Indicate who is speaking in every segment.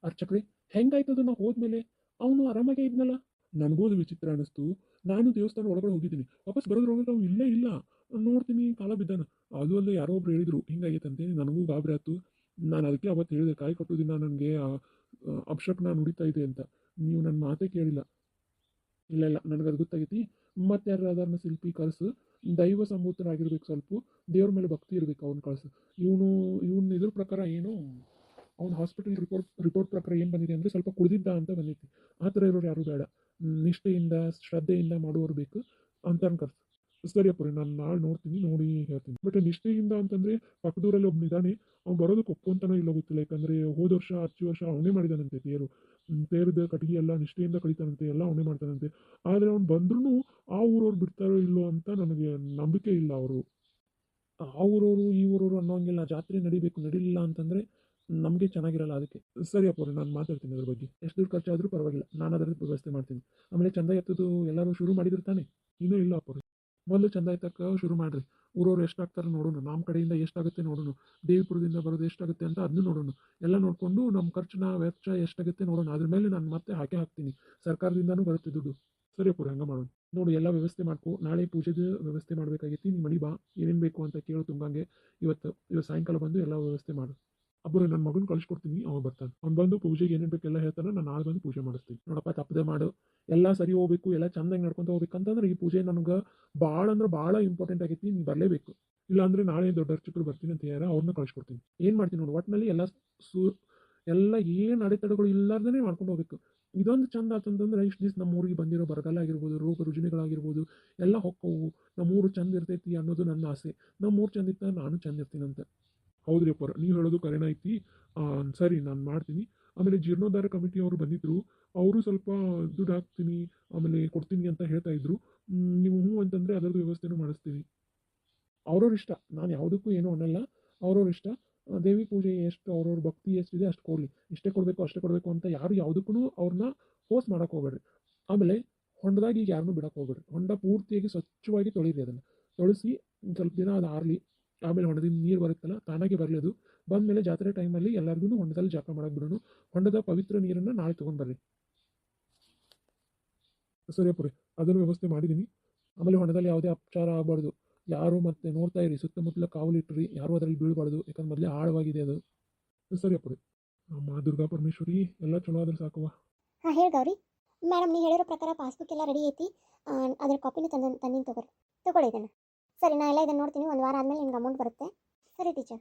Speaker 1: ಅರ್ಚಕ್ರೆ, ಹೆಂಗಾಯ್ತದು ನಾವು ಹೋದ್ಮೇಲೆ? ಅವನು ಆರಾಮಾಗೇ ಇದ್ನಲ್ಲ. ನನಗೂ ಅದು ವಿಚಿತ್ರ ಅನ್ನಿಸ್ತು. ನಾನು ದೇವಸ್ಥಾನ ಒಳಗಡೆ ಹೋಗಿದ್ದೀನಿ, ವಾಪಸ್ ಬರೋದ್ರೊಳಗೆ ಅವ್ನು ಇಲ್ಲೇ ಇಲ್ಲ. ನೋಡ್ತೀನಿ ಕಾಲ ಬಿದ್ದಾನ. ಅದು ಅಲ್ಲದೆ ಯಾರೋ ಒಬ್ರು ಹೇಳಿದ್ರು ಹಿಂಗಾಗೈತಂತೆ, ನನಗೂ ಗಾಬರಿ ಆಯ್ತು. ನಾನು ಅದಕ್ಕೆ ಅವತ್ತು ಹೇಳಿದೆ, ಕಾಯಿ ಕಟ್ಟೋ ದಿನ ನನಗೆ ಅಪಶಕನ ನುಡಿತಾ ಇದೆ ಅಂತ. ನೀವು ನನ್ನ ಮಾತೇ ಕೇಳಿಲ್ಲ. ಇಲ್ಲ ಇಲ್ಲ, ನನಗದು ಗೊತ್ತಾಗೈತಿ. ಮತ್ತೆ ಯಾರು ಅದನ್ನ ಶಿಲ್ಪಿ ಕಳ್ಸು. ದೈವ ಸಂಭೂತರಾಗಿರ್ಬೇಕು, ಸ್ವಲ್ಪ ದೇವ್ರ ಮೇಲೆ ಭಕ್ತಿ ಇರ್ಬೇಕು ಅವ್ನ ಕಳ್ಸು. ಇವನು ಇದ್ರ ಪ್ರಕಾರ ಏನು, ಅವ್ನ ಹಾಸ್ಪಿಟಲ್ ರಿಪೋರ್ಟ್ ಪ್ರಕಾರ ಏನು ಬಂದಿದೆ ಅಂದರೆ ಸ್ವಲ್ಪ ಕುಡ್ದಿದ್ದ ಅಂತ ಬಂದೈತಿ. ಆ ಥರ ಇರೋರು ಯಾರು ಬೇಡ. ನಿಷ್ಠೆಯಿಂದ ಶ್ರದ್ಧೆಯಿಂದ ಮಾಡುವವರು ಬೇಕು ಅಂತ ಕರ್ಸು. ಸರಿಯಪ್ಪ ರೀ, ನಾನು ನಾಳೆ ನೋಡ್ತೀನಿ, ನೋಡಿ ಹೇಳ್ತೀನಿ. ಬಟ್ ನಿಷ್ಠೆಯಿಂದ ಅಂತಂದರೆ ಪಕ್ಕದೂರಲ್ಲಿ ಒಬ್ಬನಿದ್ದಾನೆ. ಅವ್ನು ಬರೋದಕ್ಕೆ ಒಪ್ಪುವಂತನೋ ಇಲ್ಲೋ ಗೊತ್ತಿಲ್ಲ. ಯಾಕಂದರೆ ಹೋದ ವರ್ಷ ಹಚ್ಚು ವರ್ಷ ಅವನೇ ಮಾಡಿದಾನಂತೆ ತೇರು. ತೇರದ ಕಟ್ಟಿಗೆ ಎಲ್ಲ ನಿಷ್ಠೆಯಿಂದ ಕಳಿತಾನಂತೆ, ಎಲ್ಲ ಅವನೇ ಮಾಡ್ತಾನಂತೆ. ಆದರೆ ಅವ್ನು ಬಂದ್ರೂ ಆ ಊರವ್ರು ಬಿಡ್ತಾರೋ ಇಲ್ಲೋ ಅಂತ ನನಗೆ ನಂಬಿಕೆ ಇಲ್ಲ. ಅವರು ಆ ಊರವರು ಈ ಊರವರು ಅನ್ನೋಂಗಿಲ್ಲ. ಜಾತ್ರೆ ನಡಿಬೇಕು, ನಡೀಲಿಲ್ಲ ಅಂತಂದರೆ ನಮಗೆ ಚೆನ್ನಾಗಿರಲ್ಲ. ಅದಕ್ಕೆ ಸರಿಯಪ್ಪ ರೀ, ನಾನು ಮಾತಾಡ್ತೀನಿ ಅದ್ರ ಬಗ್ಗೆ. ಎಷ್ಟು ದುಡ್ಡು ಖರ್ಚಾದರೂ ಪರವಾಗಿಲ್ಲ, ನಾನು ಅದರ ವ್ಯವಸ್ಥೆ ಮಾಡ್ತೀನಿ. ಆಮೇಲೆ ಚಂದ ಎತ್ತದು ಎಲ್ಲರೂ ಶುರು ಮಾಡಿದಿರ್ತಾನೆ. ಇನ್ನೂ ಇಲ್ಲ ಅಪ್ಪ ರೀ. ಮೊದಲು ಚಂದ ಎತ್ತಕ್ಕೆ ಶುರು ಮಾಡಿರಿ. ಊರವ್ರು ಎಷ್ಟಾಗ್ತಾರೆ ನೋಡೋಣ, ನಮ್ಮ ಕಡೆಯಿಂದ ಎಷ್ಟಾಗುತ್ತೆ ನೋಡೋಣ, ದೇವಿಪುರದಿಂದ ಬರೋದು ಎಷ್ಟಾಗುತ್ತೆ ಅಂತ ಅದನ್ನು ನೋಡೋಣ. ಎಲ್ಲ ನೋಡಿಕೊಂಡು ನಮ್ಮ ಖರ್ಚಿನ ವೆಚ್ಚ ಎಷ್ಟಾಗುತ್ತೆ ನೋಡೋಣ. ಅದ್ರ ಮೇಲೆ ನಾನು ಮತ್ತೆ ಹಾಕ್ತೀನಿ. ಸರ್ಕಾರದಿಂದನೂ ಬರುತ್ತೆ ದುಡ್ಡು. ಸರಿಯಪ್ಪ ರೀ, ಹಂಗೆ ಮಾಡೋಣ. ನೋಡು, ಎಲ್ಲ ವ್ಯವಸ್ಥೆ ಮಾಡ್ಕೊ. ನಾಳೆ ಪೂಜೆದು ವ್ಯವಸ್ಥೆ ಮಾಡಬೇಕಾಗೈತಿ. ನಿಮ್ಮ ಮನೆ ಬಾ, ಏನೇನು ಬೇಕು ಅಂತ ಕೇಳು ತುಂಬಂಗೆ. ಇವತ್ತು ಸಾಯಂಕಾಲ ಬಂದು ಎಲ್ಲ ವ್ಯವಸ್ಥೆ ಮಾಡು. ಅಬ್ಬರು ನನ್ನ ಮಗನ ಕಳಿಸ್ಕೊಡ್ತೀನಿ, ಅವ ಬರ್ತಾನೆ. ಅವ್ನು ಬಂದು ಪೂಜೆಗೆ ಏನೇನು ಬೇಕೆಲ್ಲ ಹೇಳ್ತಾನೆ. ನಾನು ನಾಳೆ ಬಂದು ಪೂಜೆ ಮಾಡಿಸ್ತೀನಿ. ನೋಡಪ್ಪ, ತಪ್ಪದೆ ಮಾಡು. ಎಲ್ಲ ಸರಿ ಹೋಗ್ಬೇಕು, ಎಲ್ಲ ಚಂದಾಗಿ ನಡ್ಕೊಂತ ಹೋಗ್ಬೇಕಂತಂದ್ರೆ ಈ ಪೂಜೆ ನನಗೆ ಭಾಳ ಅಂದ್ರೆ ಭಾಳ ಇಂಪಾರ್ಟೆಂಟ್ ಆಗೈತಿ. ನೀನು ಬರಲೇಬೇಕು. ಇಲ್ಲಾಂದರೆ ನಾಳೆ ದೊಡ್ಡ ಅರ್ಚಕರು ಬರ್ತೀನಿ ಅಂತ ಯಾರ ಅವ್ರನ್ನ ಕಳಿಸ್ಕೊಡ್ತೀನಿ. ಏನು ಮಾಡ್ತೀನಿ ನೋಡು, ಒಟ್ಟಿನಲ್ಲಿ ಸು ಎಲ್ಲ ಏನು ಅಡೆತಡೆಗಳು ಇಲ್ಲಾರ್ದೇ ಮಾಡ್ಕೊಂಡು ಹೋಗ್ಬೇಕು. ಇದೊಂದು ಚಂದ ಆತಂತಂದ್ರೆ ಇಷ್ಟು ದಿವ್ಸ ನಮ್ಮ ಊರಿಗೆ ಬಂದಿರೋ ಬರಗಾಲ ಆಗಿರ್ಬೋದು, ರೋಗ ರುಜಿನಗಳಾಗಿರ್ಬೋದು, ಎಲ್ಲ ಹೊಕ್ಕವು. ನಮ್ಮೂರು ಚಂದ ಇರ್ತೈತಿ ಅನ್ನೋದು ನನ್ನ ಆಸೆ. ನಮ್ಮೂರು ಚಂದ ಇತ್ತ ನಾನು ಚಂದ ಇರ್ತೀನಿ ಅಂತ. ಹೌದ್ರಿ ಅಪ್ಪರ, ನೀವು ಹೇಳೋದು ಕರೆನ ಐತಿ. ಸರಿ, ನಾನು ಮಾಡ್ತೀನಿ. ಆಮೇಲೆ ಜೀರ್ಣೋದ್ಧಾರ ಕಮಿಟಿಯವರು ಬಂದಿದ್ದರು. ಅವರು ಸ್ವಲ್ಪ ದುಡ್ಡು ಹಾಕ್ತೀನಿ ಆಮೇಲೆ ಕೊಡ್ತೀನಿ ಅಂತ ಹೇಳ್ತಾ ಇದ್ರು. ನೀವು ಹ್ಞೂ ಅಂತಂದರೆ ಅದರದ್ದು ವ್ಯವಸ್ಥೆನೂ ಮಾಡಿಸ್ತೀನಿ. ಅವ್ರವ್ರ ಇಷ್ಟ, ನಾನು ಯಾವುದಕ್ಕೂ ಏನೂ ಅನ್ನಲ್ಲ. ಅವ್ರವ್ರ ಇಷ್ಟ. ದೇವಿ ಪೂಜೆ ಎಷ್ಟು ಅವ್ರವ್ರ ಭಕ್ತಿ ಎಷ್ಟಿದೆ ಅಷ್ಟು ಕೊಡಲಿ. ಇಷ್ಟೇ ಕೊಡಬೇಕು ಅಷ್ಟೇ ಕೊಡಬೇಕು ಅಂತ ಯಾರು ಯಾವುದಕ್ಕೂ ಅವ್ರನ್ನ ಫೋರ್ಸ್ ಮಾಡೋಕೆ ಹೋಗ್ಬೇಡ್ರಿ. ಆಮೇಲೆ ಹೊಂಡದಾಗ ಈಗ ಯಾರನ್ನೂ ಬಿಡೋಕೆ ಹೋಗ್ಬೇಡ್ರಿ. ಹೊಂಡ ಪೂರ್ತಿಯಾಗಿ ಸ್ವಚ್ಛವಾಗಿ ತೊಳಿರಿ. ಅದನ್ನು ತೊಳೆಸಿ ಸ್ವಲ್ಪ ದಿನ ಅದು ಆರಲಿ. ಆಮೇಲೆ ಹೊಂಡದಿಂದ ನೀರು ಬರುತ್ತಲ್ಲ, ತಾನಾಗೆ ಬರಲಿ. ಅದು ಬಂದಮೇಲೆ ಜಾತ್ರೆ ಟೈಮಲ್ಲಿ ಎಲ್ಲರಿಗೂ ಹೊಂಡದಲ್ಲಿ ಜಾಕ ಮಾಡಕ್ಕೆ ಬಿಡೋಣ. ಹೊಂಡದ ಪವಿತ್ರ ನೀರನ್ನು ನಾಳೆ ತೊಗೊಂಡ್ಬರ್ರಿ. ಸರಿಯಪ್ಪ ರೀ, ಅದನ್ನು ವ್ಯವಸ್ಥೆ ಮಾಡಿದ್ದೀನಿ. ಆಮೇಲೆ ಹೊಂಡದಲ್ಲಿ ಯಾವುದೇ ಅಪಚಾರ ಆಗಬಾರ್ದು. ಯಾರು ಮತ್ತೆ ನೋಡ್ತಾ ಇರಿ, ಸುತ್ತಮುತ್ತಲ ಕಾವಲಿಟ್ರಿ, ಯಾರು ಅದರಲ್ಲಿ ಬೀಳಬಾರ್ದು. ಯಾಕಂದ್ರೆ ಮೊದಲೇ ಆಳವಾಗಿದೆ ಅದು. ಸರಿಯಪ್ಪ ರೀ. ಅಮ್ಮ ದುರ್ಗಾ ಪರಮೇಶ್ವರಿ, ಎಲ್ಲ ಚಲೋ ಆದ್ರೆ ಸಾಕವ್ವ.
Speaker 2: ಹಾಂ, ಹೇಳಿ ಗೌರಿ. ಮೇಡಮ್, ನೀವು ಹೇಳಿರೋ ಪ್ರಕಾರ ಪಾಸ್ಬುಕ್ ಎಲ್ಲ ರೆಡಿ ಐತಿ. ಅದರ ಕಾಪಿನೂ ತಂದಿನ ತೊಗೊಳ್ಳಿ ಇದನ್ನು. ಸರಿ, ನಾ ಎಲ್ಲ ಇದನ್ನು ನೋಡ್ತೀನಿ. ಒಂದು ವಾರ ಆದಮೇಲೆ ನಿಮ್ಗೆ ಅಮೌಂಟ್ ಬರುತ್ತೆ. ಸರಿ ಟೀಚರ್.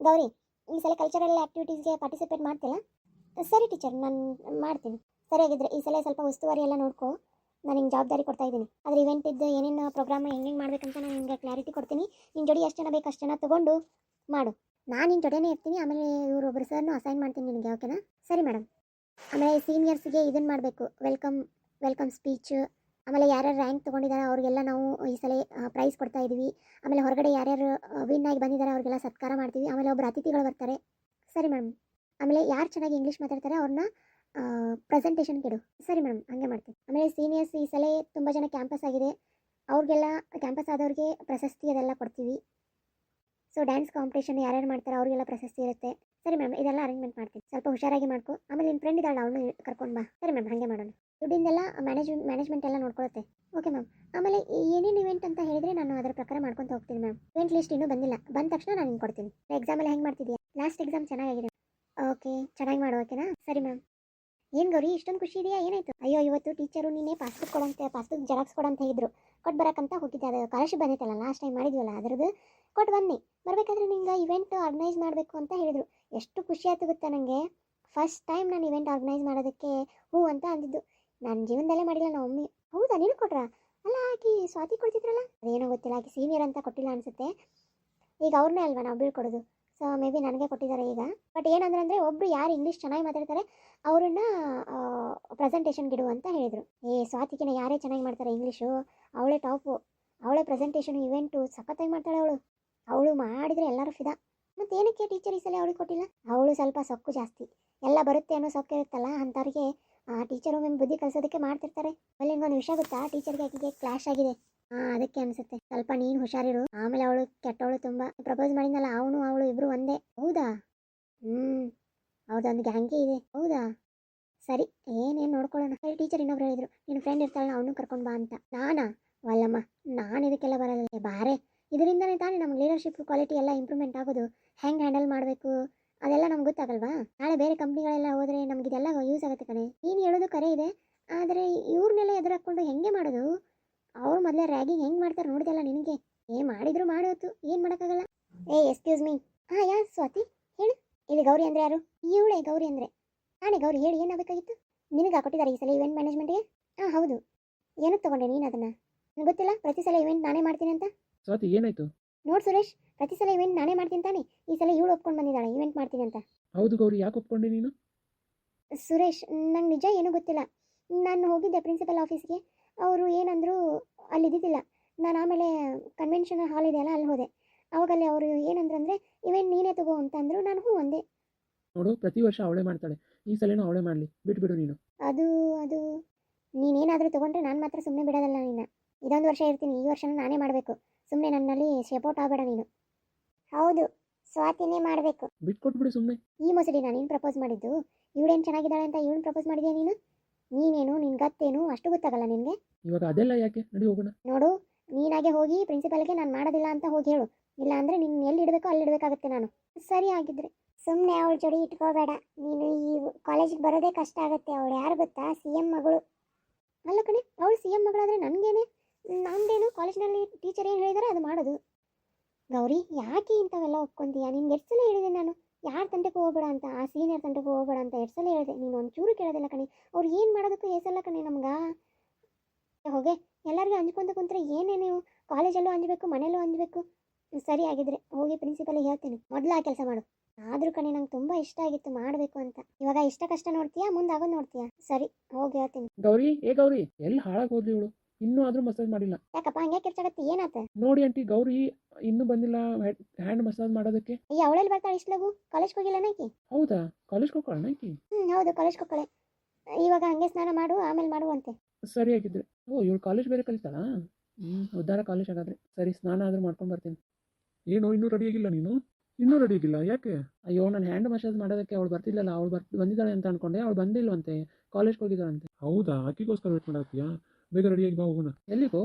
Speaker 2: ಗೌರಿ, ಈ ಸಲ ಕಲ್ಚರಲ್ ಆ್ಯಕ್ಟಿವಿಟೀಸ್ಗೆ ಪಾರ್ಟಿಸಿಪೇಟ್ ಮಾಡ್ತಿಲ್ಲ? ಸರಿ ಟೀಚರ್, ನಾನು ಮಾಡ್ತೀನಿ. ಸರಿಯಾಗಿದ್ದರೆ ಈ ಸಲ ಸ್ವಲ್ಪ ಉಸ್ತುವಾರಿ ಎಲ್ಲ ನೋಡ್ಕೊ. ನಾನು ನಿಂಗೆ ಜವಾಬ್ದಾರಿ ಕೊಡ್ತಾ ಇದ್ದೀನಿ. ಅದ್ರ ಇವೆಂಟಿದ್ದು ಏನೇನು ಪ್ರೋಗ್ರಾಮ್ ಹೆಂಗೆ ಮಾಡ್ಬೇಕಂತ ನಾನು ನಿಮಗೆ ಕ್ಲಾರಿಟಿ ಕೊಡ್ತೀನಿ. ನಿನ್ನ ಜೋಡಿ ಎಷ್ಟು ಜನ ಬೇಕು ಅಷ್ಟು ಜನ ತೊಗೊಂಡು ಮಾಡು. ನಾನು ನಿನ್ನ ಜೊತೆನೇ ಇರ್ತೀನಿ. ಆಮೇಲೆ ಒಬ್ಬರು ಸರ್ನು ಅಸೈನ್ ಮಾಡ್ತೀನಿ ನಿನಗೆ, ಓಕೆನಾ? ಸರಿ ಮೇಡಮ್. ಆಮೇಲೆ ಸೀನಿಯರ್ಸ್ಗೆ ಇದನ್ನು ಮಾಡಬೇಕು, ವೆಲ್ಕಮ್ ಸ್ಪೀಚ್. ಆಮೇಲೆ ಯಾರ್ಯಾರು ರ್ಯಾಂಕ್ ತೊಗೊಂಡಿದ್ದಾರೆ ಅವ್ರಿಗೆಲ್ಲ ನಾವು ಈ ಸಲ ಪ್ರೈಸ್ ಕೊಡ್ತಾ ಇದ್ದೀವಿ. ಆಮೇಲೆ ಹೊರಗಡೆ ಯಾರ್ಯಾರು ವಿನ್ ಆಗಿ ಬಂದಿದ್ದಾರೆ ಅವ್ರಿಗೆಲ್ಲ ಸತ್ಕಾರ ಮಾಡ್ತೀವಿ. ಆಮೇಲೆ ಒಬ್ಬರು ಅತಿಥಿಗಳು ಬರ್ತಾರೆ. ಸರಿ ಮೇಡಮ್. ಆಮೇಲೆ ಯಾರು ಚೆನ್ನಾಗಿ ಇಂಗ್ಲೀಷ್ ಮಾತಾಡ್ತಾರೆ ಅವ್ರನ್ನ ಪ್ರೆಸೆಂಟೇಷನ್ಗೆ ಇಡು. ಸರಿ ಮೇಡಮ್, ಹಾಗೆ ಮಾಡ್ತೀನಿ. ಆಮೇಲೆ ಸೀನಿಯರ್ಸ್ ಈ ಸಲ ತುಂಬ ಜನ ಕ್ಯಾಂಪಸ್ ಆಗಿದೆ. ಅವ್ರಿಗೆಲ್ಲ ಕ್ಯಾಂಪಸ್ ಆದವ್ರಿಗೆ ಪ್ರಶಸ್ತಿ ಅದೆಲ್ಲ ಕೊಡ್ತೀವಿ. ಸೊ ಡ್ಯಾನ್ಸ್ ಕಾಂಪಿಟೇಷನ್ ಯಾರ್ಯಾರು ಮಾಡ್ತಾರೆ ಅವ್ರಿಗೆಲ್ಲ ಪ್ರಶಸ್ತಿ ಇರುತ್ತೆ. ಸರಿ ಮೇಡಮ್, ಇದೆಲ್ಲ ಅರೇಂಜ್ಮೆಂಟ್ ಮಾಡ್ತೀನಿ. ಸ್ವಲ್ಪ ಹುಷಾರಾಗಿ ಮಾಡ್ಕೊ. ಆಮೇಲೆ ನಿನ್ನ ಫ್ರೆಂಡ್ ಇದ್ದಾಳೆ, ಅವನು ಕರ್ಕೊಂಡು ಬಾ. ಸರಿ ಮೇಡಮ್, ಹಾಗೆ ಮಾಡೋಣ. ದುಡ್ಡಿಂದೆಲ್ಲ ಮ್ಯಾನೇಜ್ಮೆಂಟ್ ಎಲ್ಲ ನೋಡ್ಕೊಳುತ್ತೆ. Okay ma'am. ಆಮೇಲೆ ಏನೇನು ಇವೆಂಟ್ ಅಂತ ಹೇಳಿದರೆ ನಾನು ಅದರ ಪ್ರಕಾರ ಮಾಡ್ಕೊತ ಹೋಗ್ತೀನಿ ಮ್ಯಾಮ್. ಇವೆಂಟ್ ಲಿಸ್ಟ್ ಇನ್ನೂ ಬಂದಿಲ್ಲ. ಬಂದ ತಕ್ಷಣ ನಾನು ನಿಮ್ಗೆ ಕೊಡ್ತೀನಿ. ಎಕ್ಸಾಮೆಲ್ಲ ಹೆಂಗೆ ಮಾಡ್ತಿದ್ದೀಯಾ? ಲಾಸ್ಟ್ ಎಕ್ಸಾಮ್ ಚೆನ್ನಾಗಿದೆ. ಓಕೆ, ಚೆನ್ನಾಗಿ ಮಾಡು, ಓಕೆನಾ? ಸರಿ ಮ್ಯಾಮ್. ಏನು ಗೌರಿ, ಇಷ್ಟೊಂದು ಖುಷಿ ಇದೆಯಾ? ಏನಾಯಿತು? ಅಯ್ಯೋ, ಇವತ್ತು ಟೀಚರು ನೀನೇ ಪಾಸ್ಬುಕ್ ಜೆರಾಕ್ಸ್ ಕೊಡಂತ ಹೇಳಿದ್ರು. ಕೊಟ್ಟು ಬರೋಕ್ಕಂತ ಹೋಗಿದ್ದೆ. ಅದು ಸ್ಕಾಲರ್ಶಿಪ್ ಬಂದಿತ್ತಲ್ಲ, ಲಾಸ್ಟ್ ಟೈಮ್ ಮಾಡಿದ್ವಲ್ಲ, ಅದರದ್ದು ಕೊಟ್ಟು ಬನ್ನಿ. ಬರಬೇಕಾದ್ರೆ ನಿಂಗೆ ಇವೆಂಟ್ ಆರ್ಗನೈಸ್ ಮಾಡಬೇಕು ಅಂತ ಹೇಳಿದರು. ಎಷ್ಟು ಖುಷಿ ಆಯ್ತು ಗೊತ್ತಾ ನನಗೆ. ಫಸ್ಟ್ ಟೈಮ್ ನಾನು ಇವೆಂಟ್ ಆರ್ಗನೈಸ್ ಮಾಡೋದಕ್ಕೆ ಹ್ಞೂ ಅಂತ ಅಂದಿದ್ದು. ನಾನು ಜೀವನದಲ್ಲೇ ಮಾಡಿಲ್ಲ. ನಮ್ಮ ಮಮ್ಮಿ. ಹೌದಾ, ನೀನು ಕೊಟ್ರಾ? ಅಲ್ಲ, ಆಕಿ ಸ್ವಾತಿ ಕೊಡ್ತಿದ್ರಲ್ಲ, ಅದೇನೋ ಗೊತ್ತಿಲ್ಲ. ಆಕಿ ಸೀನಿಯರ್ ಅಂತ ಕೊಟ್ಟಿಲ್ಲ ಅನಿಸುತ್ತೆ. ಈಗ ಅವ್ರನ್ನೇ ಅಲ್ವಾ ನಾವು ಬೀಳ್ಕೊಡೋದು. ಸೊ ಮೇ ಬಿ ನನಗೆ ಕೊಟ್ಟಿದ್ದಾರೆ ಈಗ. ಬಟ್ ಏನಂದ್ರೆ ಒಬ್ಬರು ಯಾರು ಇಂಗ್ಲೀಷ್ ಚೆನ್ನಾಗಿ ಮಾತಾಡ್ತಾರೆ ಅವ್ರನ್ನ ಪ್ರೆಸೆಂಟೇಷನ್ಗೆ ಇಡು ಅಂತ ಹೇಳಿದರು. ಸ್ವಾತಿಕಿನ ಯಾರೇ ಚೆನ್ನಾಗಿ ಮಾಡ್ತಾರೆ ಇಂಗ್ಲೀಷು, ಅವಳೇ ಟಾಪು. ಅವಳೇ ಪ್ರೆಸೆಂಟೇಷನ್ ಇವೆಂಟು ಸಖತ್ತಾಗಿ ಮಾಡ್ತಾಳೆ ಅವಳು. ಅವಳು ಮಾಡಿದರೆ ಎಲ್ಲರೂ ಫಿದಾ. ಮತ್ತು ಏನಕ್ಕೆ ಟೀಚರ್ ಈ ಸಲ ಅವಳಿಗೆ ಕೊಟ್ಟಿಲ್ಲ? ಅವಳು ಸ್ವಲ್ಪ ಸೊಕ್ಕು ಜಾಸ್ತಿ. ಎಲ್ಲ ಬರುತ್ತೆ ಅನ್ನೋ ಸೊಕ್ಕು ಇರುತ್ತಲ್ಲ ಅಂಥವ್ರಿಗೆ ಟೀಚರ್ ಒಮ್ಮೆ ಬುದ್ಧಿ ಕಲಿಸೋದಕ್ಕೆ ಮಾಡ್ತಿರ್ತಾರೆ. ಅಲ್ಲಿ ನಿಂಗೊಂದು ವಿಷಯ ಗೊತ್ತಾ, ಟೀಚರ್ಗೆ ಆಕೆಗೆ ಕ್ಲಾಶ್ ಆಗಿದೆ. ಅದಕ್ಕೆ ಅನಿಸುತ್ತೆ. ಸ್ವಲ್ಪ ನೀನು ಹುಷಾರಿರು. ಆಮೇಲೆ ಅವಳು ಕೆಟ್ಟವಳು ತುಂಬ. ಪ್ರಪೋಸ್ ಮಾಡಿದ್ನಲ್ಲ, ಅವಳು ಇಬ್ಬರು ಒಂದೇ. ಹೌದಾ? ಅವ್ರದ್ದು ಒಂದು ಗ್ಯಾಂಗೇ ಇದೆ. ಹೌದಾ, ಸರಿ, ಏನೇನು ನೋಡ್ಕೊಳ್ಳೋಣ. ಸರಿ, ಟೀಚರ್ ಇನ್ನೊಬ್ರು ಹೇಳಿದ್ರು ನಿನ್ನ ಫ್ರೆಂಡ್ ಇರ್ತಾಳೆ ಅವನು ಕರ್ಕೊಂಡು ಬಾ ಅಂತ. ನಾನಾ? ವಲ್ಲಮ್ಮ, ನಾನು ಇದಕ್ಕೆಲ್ಲ ಬರಲ್ಲ. ಬಾರೆ, ಇದರಿಂದನೇ ತಾನೇ ನಮ್ಮ ಲೀಡರ್ಶಿಪ್ ಕ್ವಾಲಿಟಿ ಎಲ್ಲ ಇಂಪ್ರೂವ್ಮೆಂಟ್ ಆಗೋದು. ಹೆಂಗೆ ಹ್ಯಾಂಡಲ್ ಮಾಡಬೇಕು ಅದೆಲ್ಲ ನಮ್ಗೆ ಗೊತ್ತಾಗಲ್ವಾ? ನಾಳೆ ಬೇರೆ ಕಂಪ್ನಿಗಳೆಲ್ಲ ಹೋದರೆ ನಮ್ಗೆ ಇದೆಲ್ಲ ಯೂಸ್ ಆಗುತ್ತೆ ಕಣೆ. ನೀನು ಹೇಳೋದು ಕರೆ ಇದೆ, ಆದರೆ ಇವ್ರನ್ನೆಲ್ಲ ಎದುರಾಕೊಂಡು ಹೆಂಗೆ ಮಾಡೋದು? ಅವ್ರು ಮೊದಲೇ ರ್ಯಾಗಿಂಗ್ ಹೆಂಗೆ ಮಾಡ್ತಾರೆ ನೋಡಿದೆಲ್ಲ ನಿನಗೆ. ಮಾಡಿದ್ರು ಮಾಡೋತ್ತು, ಏನು ಮಾಡೋಕ್ಕಾಗಲ್ಲ. Excuse me. ಹಾಂ, ಯಾರು ಸ್ವಾತಿ? ಹೇಳು. ಇಲ್ಲಿ ಗೌರಿ ಅಂದರೆ ಯಾರು? ಇವಳೇ ಗೌರಿ ಅಂದರೆ. ನಾನೇ ಗೌರಿ, ಹೇಳಿ ಏನಾಗಬೇಕಾಗಿತ್ತು? ನಿನಗೆ ಕೊಟ್ಟಿದ್ದಾರೆ ಈ ಸಲ ಇವೆಂಟ್ ಮ್ಯಾನೇಜ್ಮೆಂಟ್ಗೆ? ಹಾಂ ಹೌದು. ಏನಕ್ಕೆ ತೊಗೊಂಡೆ ನೀನು ಅದನ್ನು? ನನಗೆ ಗೊತ್ತಿಲ್ಲ, ಪ್ರತಿ ಸಲ ಇವೆಂಟ್ ನಾನೇ ಮಾಡ್ತೀನಿ ಅಂತ.
Speaker 1: ಸ್ವಾತಿ ಏನಾಯ್ತು?
Speaker 2: ನೋಡು ಸುರೇಶ್, ಪ್ರತಿ ಸಲ ಇವೆಂಟ್ ನಾನೇ ಮಾಡ್ತೀನಿ ತಾನೆ. ಈ ಸಲ ಇವಳು ಒಪ್ಕೊಂಡು ಬಂದಿದ್ದಾಳೆ ಇವೆಂಟ್ ಮಾಡ್ತೀನಿ ಅಂತ.
Speaker 1: ಹೌದು ಗೌರಿ, ಯಾಕೆ ಒಪ್ಕೊಂಡೆ ನೀನು?
Speaker 2: ಸುರೇಶ್, ನಂಗೆ ನಿಜ ಏನೂ ಗೊತ್ತಿಲ್ಲ. ನಾನು ಹೋಗಿದ್ದೆ ಪ್ರಿನ್ಸಿಪಲ್ ಆಫೀಸ್ಗೆ. ಅವರು ಏನಂದರು, ಅಲ್ಲಿ ಇದ್ದಿದ್ದಿಲ್ಲ. ನಾನು ಆಮೇಲೆ ಕನ್ವೆನ್ಷನ್ ಹಾಲ್ ಇದೆಯಲ್ಲ ಅಲ್ಲಿ ಹೋದೆ. ಅವಾಗಲ್ಲಿ ಅವರು ಏನಂದ್ರು ಅಂದರೆ ಇವೆಂಟ್ ನೀನೇ ತಗೋ ಅಂತಂದರು. ನಾನು ಹ್ಞೂ ಅಂದೆ.
Speaker 1: ನೋಡು, ಪ್ರತಿ ವರ್ಷ ಅವಳೇ ಮಾಡ್ತಾಳೆ, ಈ ಸಲನೂ ಅವಳೇ ಮಾಡಲಿ, ಬಿಟ್ಬಿಡು ನೀನು.
Speaker 2: ಅದು ಅದು ನೀನೇನಾದರೂ ತೊಗೊಂಡ್ರೆ ನಾನು ಮಾತ್ರ ಸುಮ್ಮನೆ ಬಿಡೋದಲ್ಲ ನಿನ್ನ. ಇದೊಂದು ವರ್ಷ ಇರ್ತೀನಿ, ಈ ವರ್ಷನೂ ನಾನೇ ಮಾಡಬೇಕು. ಸುಮ್ಮನೆ ನನ್ನಲ್ಲಿ ಸಪೋರ್ಟ್ ಆಗಬೇಡ ನೀನು. ಹೌದು, ಸ್ವಾತಿನೇ ಮಾಡಬೇಕು.
Speaker 1: ಬಿಟ್ಕೊಟ್ಬಿಡು ಸುಮ್ಮನೆ.
Speaker 2: ಈ ಮೊಸಡಿ ನಾನು ಪ್ರಪೋಸ್ ಮಾಡಿದ್ದು. ಇವಳೇನು ಚೆನ್ನಾಗಿದ್ದಾಳೆ ಅಂತ ಇವಳು ಪ್ರಪೋಸ್ ಮಾಡಿದ್ಯಾ ನೀನು? ನೀನೇನು, ನಿನ್ನ ಗತ್ತೇನು ಅಷ್ಟು ಗೊತ್ತಾಗಲ್ಲ ನಿನಗೆ.
Speaker 1: ಇವಾಗ ಅದೆಲ್ಲ ಯಾಕೆ, ನಡಿ ಹೋಗೋಣ.
Speaker 2: ನೋಡು, ನೀನಾಗೆ ಹೋಗಿ ಪ್ರಿನ್ಸಿಪಲ್ಗೆ ನಾನು ಮಾಡೋದಿಲ್ಲ ಅಂತ ಹೋಗಿ ಹೇಳು. ಇಲ್ಲ ಅಂದರೆ ನಿನ್ನ ಎಲ್ಲಿ ಇಡಬೇಕೋ ಅಲ್ಲಿ ಇಡಬೇಕಾಗುತ್ತೆ ನಾನು. ಸರಿ ಆಗಿದ್ರೆ ಸುಮ್ಮನೆ ಅವಳ ಜೋಡಿ ಇಟ್ಕೋಬೇಡ. ನೀನು ಈ ಕಾಲೇಜಿಗೆ ಬರೋದೇ ಕಷ್ಟ ಆಗುತ್ತೆ. ಅವಳು ಯಾರು ಗೊತ್ತಾ? CM ಮಗಳು. ಅಲ್ಲ ಕಣೆ, ಅವಳು CM ಮಗಳಾದರೆ ನನಗೇನೆ? ನಂದೇನು, ಕಾಲೇಜ್ನಲ್ಲಿ ಟೀಚರ್ ಏನು ಹೇಳಿದಾರೆ ಅದು ಮಾಡೋದು. ಗೌರಿ, ಯಾಕೆ ಇಂಥವೆಲ್ಲ ಒಪ್ಕೊಂತೀಯ? ನಿನ್ಗೆ ಎಷ್ಟು ಸಲ ಹೇಳಿದೆ ನಾನು ಯಾರ ತಂಟೆಗೂ ಹೋಗಬೇಡ ಅಂತ, ಆ ಸೀನಿಯರ್ ತಂಟೆಗೂ ಹೋಗಬೇಡ ಅಂತ ಎಷ್ಟು ಸಲ ಹೇಳಿದೆ. ನೀನು ಒಂಚೂರು ಕೇಳೋದಿಲ್ಲ ಕಣೆ. ಅವ್ರು ಏನು ಮಾಡೋದಕ್ಕೂ ಹೇಸಲ್ಲ ಕಣೆ ನಮ್ಗೆ. ಹೋಗೆ, ಎಲ್ಲರಿಗೂ ಹಂಚ್ಕೊಂತ ಕುಂತ್ರೆ ಏನೇ ನೀವು? ಕಾಲೇಜಲ್ಲೂ ಹಂಚಬೇಕು, ಮನೇಲೂ ಹಂಚಬೇಕು. ಸರಿ ಆಗಿದ್ರೆ ಹೋಗಿ ಪ್ರಿನ್ಸಿಪಲ್ಗೆ ಹೇಳ್ತೀನಿ, ಮೊದಲು ಆ ಕೆಲಸ ಮಾಡು. ಆದರೂ ಕಣೆ, ನಂಗೆ ತುಂಬ ಇಷ್ಟ ಆಗಿತ್ತು ಮಾಡಬೇಕು ಅಂತ. ಇವಾಗ ಇಷ್ಟ ಕಷ್ಟ ನೋಡ್ತೀಯಾ, ಮುಂದೆ ಆಗೋದು ನೋಡ್ತೀಯಾ? ಸರಿ, ಹೋಗಿ ಹೇಳ್ತೀನಿ.
Speaker 1: ಗೌರಿ, ಗೌರಿ, ಎಲ್ಲಿ ಹಾಳಾಗಿ ಹೋದ್ಲಿ ಇವಳು? ಇನ್ನೂ ಆದರೂ ಮಸಾಜ್ ಮಾಡಿಲ್ಲ.
Speaker 2: ಯಾಕಪ್ಪ ಹಂಗೆ ಕಿರ್ಚಾಗತ್ತೆ? ಏನಾತ?
Speaker 1: ನೋಡಿ ಆಂಟಿ, ಗೌರಿ ಇನ್ನೂ ಬಂದಿಲ್ಲ ಹ್ಯಾಂಡ್ ಮಸಾಜ್ ಮಾಡೋದಕ್ಕೆ.
Speaker 2: ಅಯ್ಯ, ಅವಳಲ್ಲಿ ಬರ್ತಾಳೆ ಇಷ್ಟು ಲಗು? ಕಾಲೇಜ್ಗೆ ಹೋಗಿಲ್ಲ ನಾಕಿ?
Speaker 1: ಹೌದಾ, ಕಾಲೇಜ್ಗೆ ಹೋಗೋಣ ಆಕಿ?
Speaker 2: ಹೌದು, ಕಾಲೇಜ್ಗೆ ಹೋಗ್ತಾಳೆ. ಇವಾಗ ಹಂಗೆ ಸ್ನಾನ ಮಾಡು, ಆಮೇಲೆ ಮಾಡುವಂತೆ.
Speaker 1: ಸರಿ ಆಗಿದ್ರೆ. ಇವಳು ಕಾಲೇಜ್ ಬೇರೆ ಕಲಿತಾಳಾ? ಉದ್ದಾರ ಕಾಲೇಜ್ ಆಗಾದ್ರೆ. ಸರಿ, ಸ್ನಾನ ಆದರೂ ಮಾಡ್ಕೊಂಡು ಬರ್ತೀನಿ. ಏನೋ ಇನ್ನೂ ರೆಡಿ ಆಗಿಲ್ಲ ನೀನು? ಇನ್ನೂ ರೆಡಿ ಆಗಿಲ್ಲ ಯಾಕೆ? ಅಯ್ಯೋ, ನಾನು ಹ್ಯಾಂಡ್ ಮಸಾಜ್ ಮಾಡೋದಕ್ಕೆ ಅವಳು ಬರ್ತಿಲ್ಲಲ್ಲ, ಅವಳು ಬಂದಿದ್ದಾಳೆ ಅಂತ ಅನ್ಕೊಂಡೆ. ಅವಳು ಬಂದಿಲ್ವಂತೆ, ಕಾಲೇಜ್ಗೆ ಹೋಗಿದ್ದಾಳಂತೆ. ಹೌದಾ, ಆಕಿಗೋಸ್ಕರ ವೇಟ್ ಮಾಡತ್ತೀಯಾ? ಬೇಗ ರೆಡಿಯಾಗಿ ಬಾ, ಹೋಗೋಣ. ಎಲ್ಲಿಗೋ?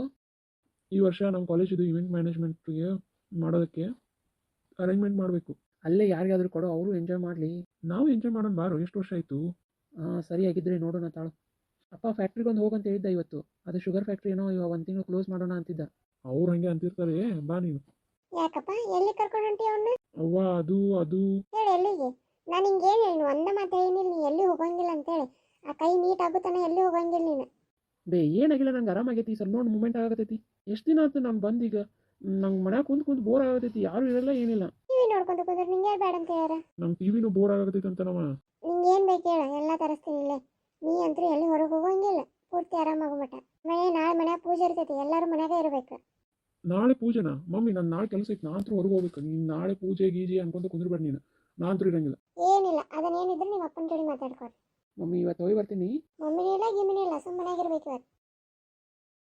Speaker 1: ಈ ವರ್ಷ ನಮ್ಮ ಕಾಲೇಜಿದು ಇವೆಂಟ್ ಮ್ಯಾನೇಜ್ಮೆಂಟ್ಗೆ ಮಾಡೋದಕ್ಕೆ ಅರೇಂಜ್ಮೆಂಟ್ ಮಾಡಬೇಕು. ಅಲ್ಲೇ ಯಾರಿಗಾದ್ರೂ ಕೊಡೋ, ಅವರು ಎಂಜಾಯ್ ಮಾಡಲಿ. ನಾವು ಎಂಜಾಯ್ ಮಾಡೋಣ ಬಾರೋ, ಎಷ್ಟು ವರ್ಷ ಆಯಿತು. ಹಾಂ, ಸರಿ ಆಗಿದ್ರೆ ನೋಡೋಣ ತಾಳು. ಅಪ್ಪ ಫ್ಯಾಕ್ಟ್ರಿಗೆ ಒಂದು ಹೋಗಂತ ಹೇಳಿದ್ದ ಇವತ್ತು. ಅದು ಶುಗರ್ ಫ್ಯಾಕ್ಟ್ರಿ ಏನೋ ಇವಾಗ 1 ತಿಂಗಳು ಕ್ಲೋಸ್ ಮಾಡೋಣ ಅಂತಿದ್ದ. ಅವ್ರು ಹಂಗೆ ಅಂತಿರ್ತಾರೆ, ಬಾ ನೀನು.
Speaker 2: ಯಾಕಪ್ಪ, ಎಲ್ಲಿ ಕರ್ಕೊಂಡು ಹೊಂಟಿ ಅವನ್ನ?
Speaker 1: ಅವ್ವ, ಅದು
Speaker 2: ಹೇಳಿ ಎಲ್ಲಿಗೆ? ನಾನು ಹಿಂಗೇನು ಹೇಳಿ ಒಂದೇ ಮಾತು ಹೇಳಿನಿ, ನೀ ಎಲ್ಲಿ ಹೋಗಂಗಿಲ್ಲ ಅಂತೇಳಿ. ಆ ಕೈ ನೀಟ್ ಆಗುತ್ತಾನೆ, ಎಲ್ಲಿ ಹೋಗಂಗಿಲ್ಲ ನೀನು.
Speaker 1: ಏನಾಗಿಲ್ಲ, ನಂಗೆ ಆರಾಮಾಗೈತಿ. ಸ್ವಲ್ಪ ನೋಡಿ ಮೂಮೆಂಟ್ ಆಗತೈತಿ. ಎಷ್ಟು ದಿನ ಆಯ್ತು ನಾನು ಬಂದೀಗ. ನಂಗೆ ಮನ್ಯಾಗ ಕುಂತು ಬೋರ್ ಆಗತೈತಿ. ಯಾರು ಇರಲ್ಲ, ಏನಿಲ್ಲ.
Speaker 2: ಟಿವಿ ನೋಡ್ಕೊಂತ ಕೂತ್ರೆ ನಿಂಗೆ ಯಾರು ಬೇಡ ಅಂತ ಹೇಳ್ಯಾರ?
Speaker 1: ನಮ್ಮ ಟಿವಿನೂ ಬೋರ್ ಆಗತೈತಿ ಅಂತ ನಮ್ಮ.
Speaker 2: ನಿಂಗೆ ಏನು ಬೇಕು ಹೇಳ, ಎಲ್ಲ ತರಿಸ್ತೀನಿ ಇಲ್ಲೇ. ನೀ ಅಂತೂ ಎಲ್ಲಿ ಹೊರಗೆ ಹೋಗಂಗಿಲ್ಲ, ಪೂರ್ತಿ ಆರಾಮಾಗೋ ಮಟ. ನಾಳೆ ಮನ್ಯಾಗ ಪೂಜೆ ಇರ್ತೈತಿ, ಎಲ್ಲರೂ ಮನ್ಯಾಗ ಇರಬೇಕು.
Speaker 1: ನಾಳೆ ಪೂಜೆನಾ? ಮಮ್ಮಿ, ನಾನು ನಾಳೆ ಕೆಲಸ ಐತೆ, ನಾನು ಹೊರಗೆ ಹೋಗ್ಬೇಕು. ನೀನು ನಾಳೆ ಪೂಜೆ ಗೀಜೆ ಅನ್ಕೊಂತ ಕುಂದ್ರಬೇಡ ನೀನು. ನಾನು ಇರಂಗಿಲ್ಲ.
Speaker 2: ಏನಿಲ್ಲ, ಅದನ್ನೇನಿದ್ರು ನಿಮ್ಮ ಅಪ್ಪನ ಜೋಡಿ ಮಾತಾಡ್ಕೊರಿ.
Speaker 1: ಮಮ್ಮಿ, ಇವತ್ತು ಹೋಗಿ ಬರ್ತೀನಿ.
Speaker 2: ಮಮ್ಮಿನೇ ಇಲ್ಲ ಗಿಮ್ಮಿನೇ ಇಲ್ಲ, ಸುಮ್ಮನೆ ಆಗಿರ್ಬೇಕು ಇವತ್ತು.